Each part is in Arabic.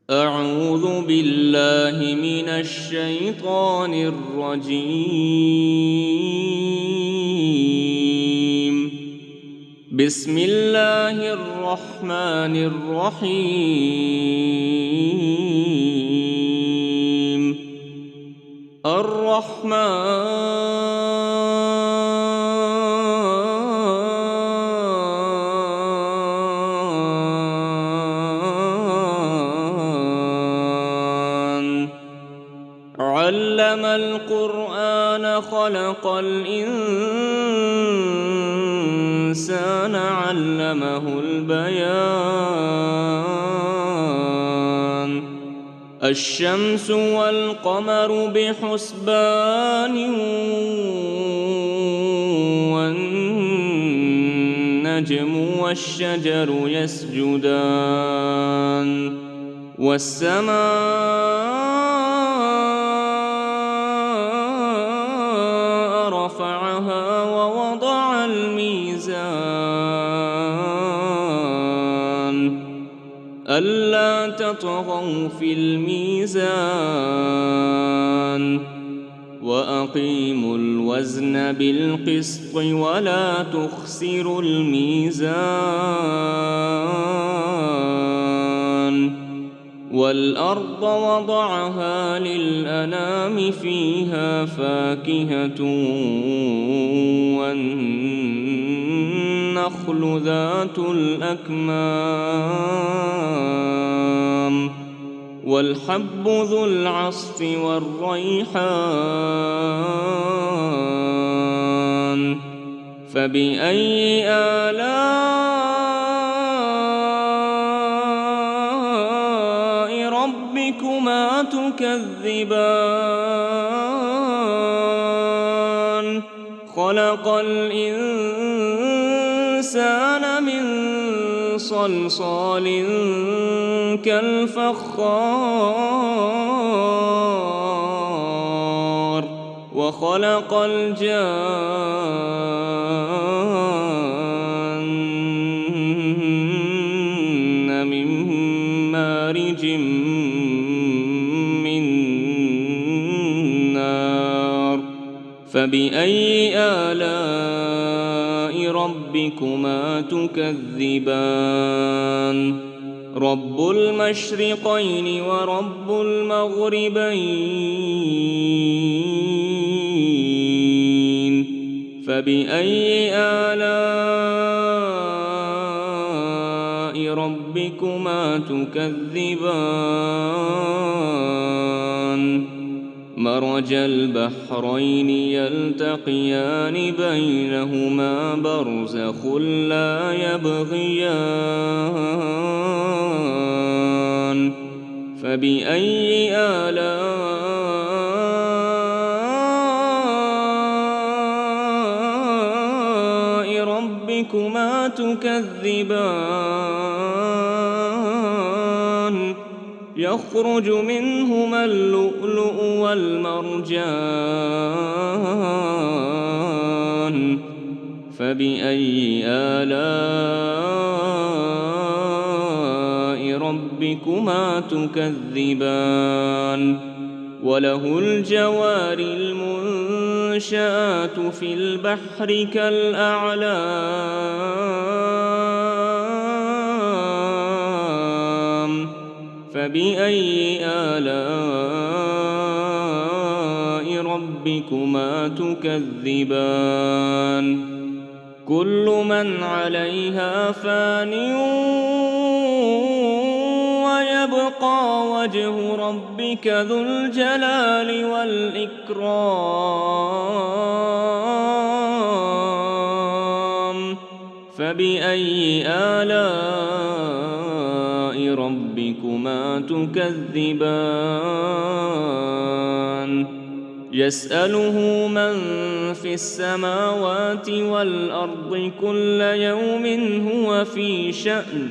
أعوذ بالله من الشيطان الرجيم. بسم الله الرحمن الرحيم. علم القرآن خلق الإنسان علمه البيان. الشمس والقمر بحسبان والنجم والشجر يسجدان والسماء رفعها ووضع الميزان ألا تطغوا في الميزان وأقيموا الوزن بالقسط ولا تخسروا الميزان والأرض وضعها للأنام فيها فاكهة والنخل ذات الأكمام والحب ذو العصف والريحان فبأي آلاء ربكما تكذبان خلق الإنسان من صلصال كالفخار وخلق الجان من مارج من نار فبأي آلاء ربكما تكذبان رب المشرقين ورب المغربين فبأي آلاء ربكما تكذبان مرج البحرين يلتقيان بينهما برزخ لا يبغيان فبأي آلاء ربكما تكذبان يخرج منهما اللؤلؤ والمرجان فبأي آلاء ربكما تكذبان وله الجوار المنشآت في البحر كالأعلام فبأي آلاء ربكما تكذبان كل من عليها فان ويبقى وجه ربك ذو الجلال والإكرام فبأي آلاء ربكما تكذبان يسأله من في السماوات والأرض كل يوم هو في شأن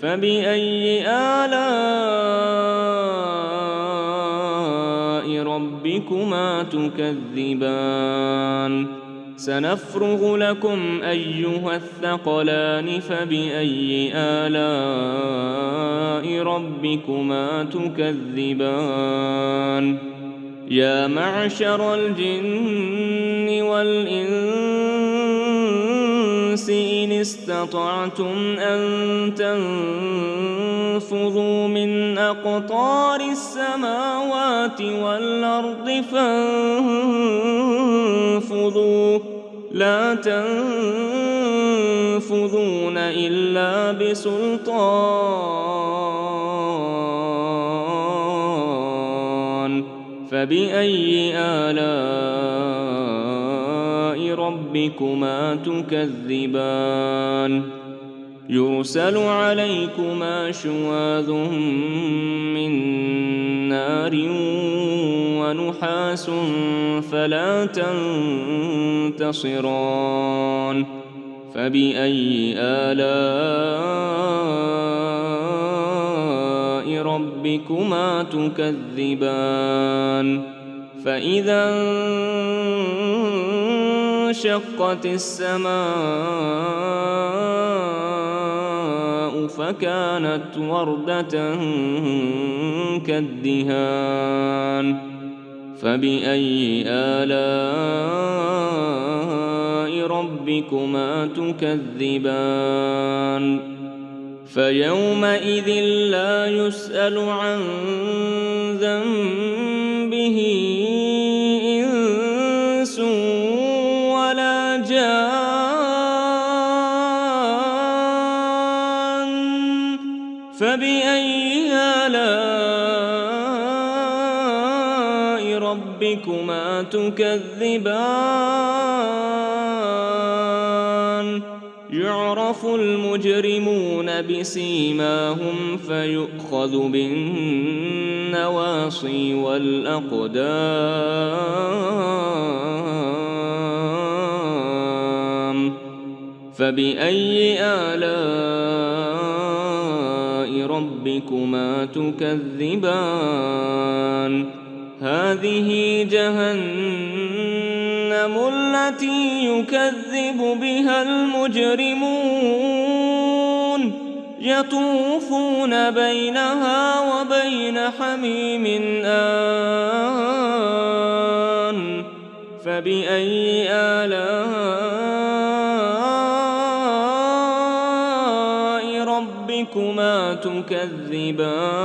فبأي آلاء ربكما تكذبان سنفرغ لكم أيها الثقلان فبأي آلاء ربكما تكذبان يا معشر الجن والإنس إن استطعتم أن تنفذوا من أقطار السماوات والأرض فانفذوا لا تنفذون إلا بسلطان فبأي آلاء ربكما تكذبان يرسل عليكما شواظ من نار ونحاس فلا تنتصران فبأي آلاء ربكما تكذبان فإذا انشقت السماء فكانت وردة كالدهان فبأي آلاء ربكما تكذبان فيومئذ لا يسأل عن ذنبه إنس ولا جان فبأي آلاء ربكما تكذبان يعرف المجرمون بسيماهم فيؤخذ بالنواصي والأقدام فبأي آلاء ربكما تكذبان هذه جهنم التي يكذب بها المجرمون يطوفون بينها وبين حميم آن فبأي آلاء ربكما تكذبان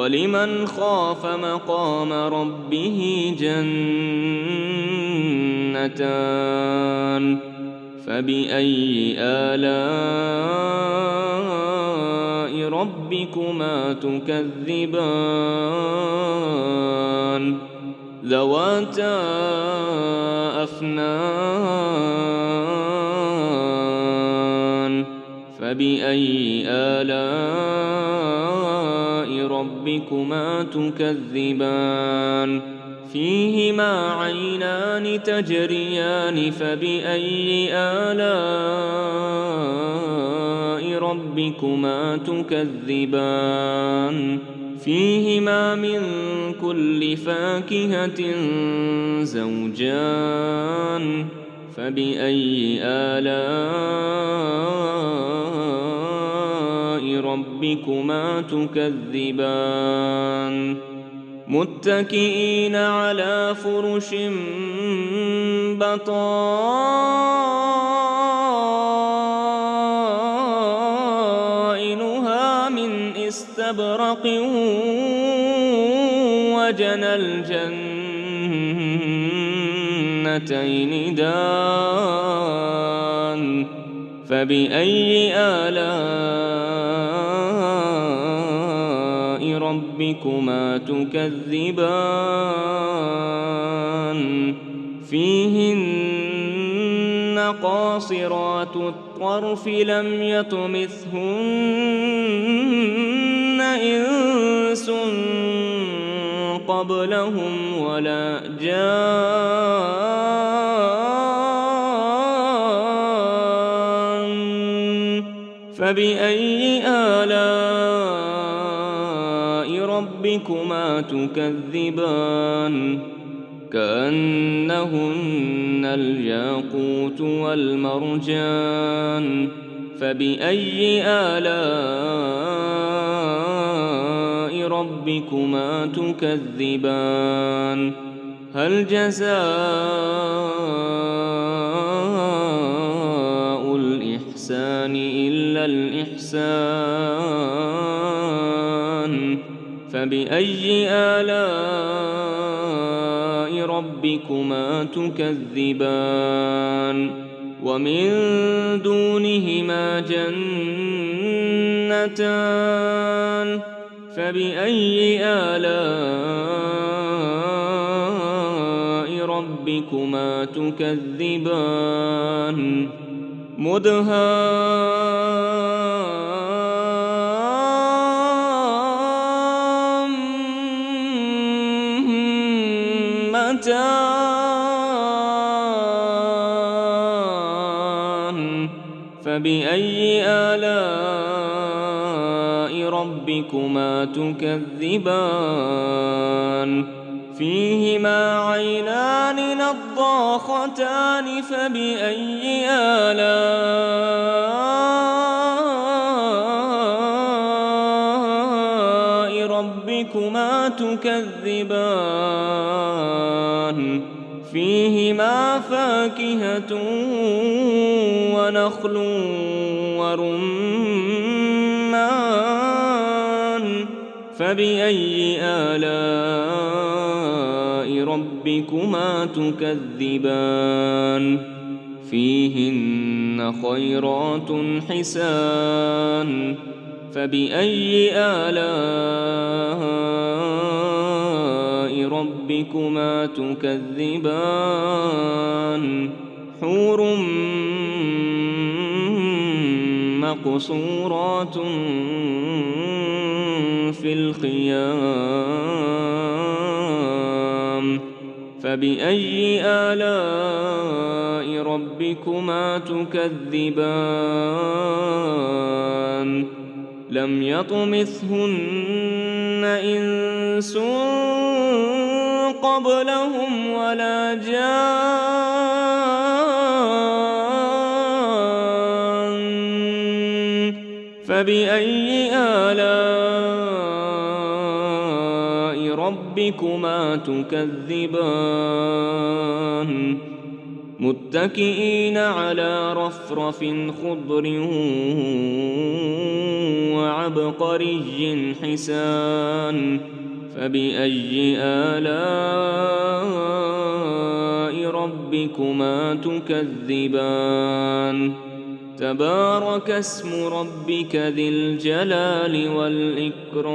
ولمن خاف مقام ربه جنتان فبأي آلاء ربكما تكذبان ذواتا أفنان فبأي آلاء ربكما تكذبان فيهما عينان تجريان فبأي آلاء ربكما تكذبان فيهما من كل فاكهة زوجان فبأي آلاء ربكما تكذبان متكئين على فرش بطائنها من استبرق وجنى الجنتين دان فبأي آلاء ربكما تكذبان فيهن قاصرات الطرف لم يطمثهن إنس قبلهم ولا جان فبأي آلاء ربكما تكذبان كأنهن الياقوت والمرجان فبأي آلاء ربكما تكذبان هل جزاء الإحسان إلا الإحسان فبأي آلاء ربكما تكذبان ومن دونهما جنتان فبأي آلاء ربكما تكذبان مدهامتان فبأي آلاء ربكما تكذبان فيهما عينان نضاختان فبأي آلاء ربكما تكذبان فيهما فاكهة ونخل ورمان فبأي آلاء ربكما تكذبان فيهن خيرات حسان فبأي آلاء ربكما تكذبان حور مقصورات في الخيام فبأي آلاء ربكما تكذبان لم يطمثهن إنس قبلهم ولا جان فبأي آلاء ربكما تكذبان متكئين على رفرف خضر وعبقري حسان فبأي آلاء ربكما تكذبان تبارك اسم ربك ذي الجلال والإكرام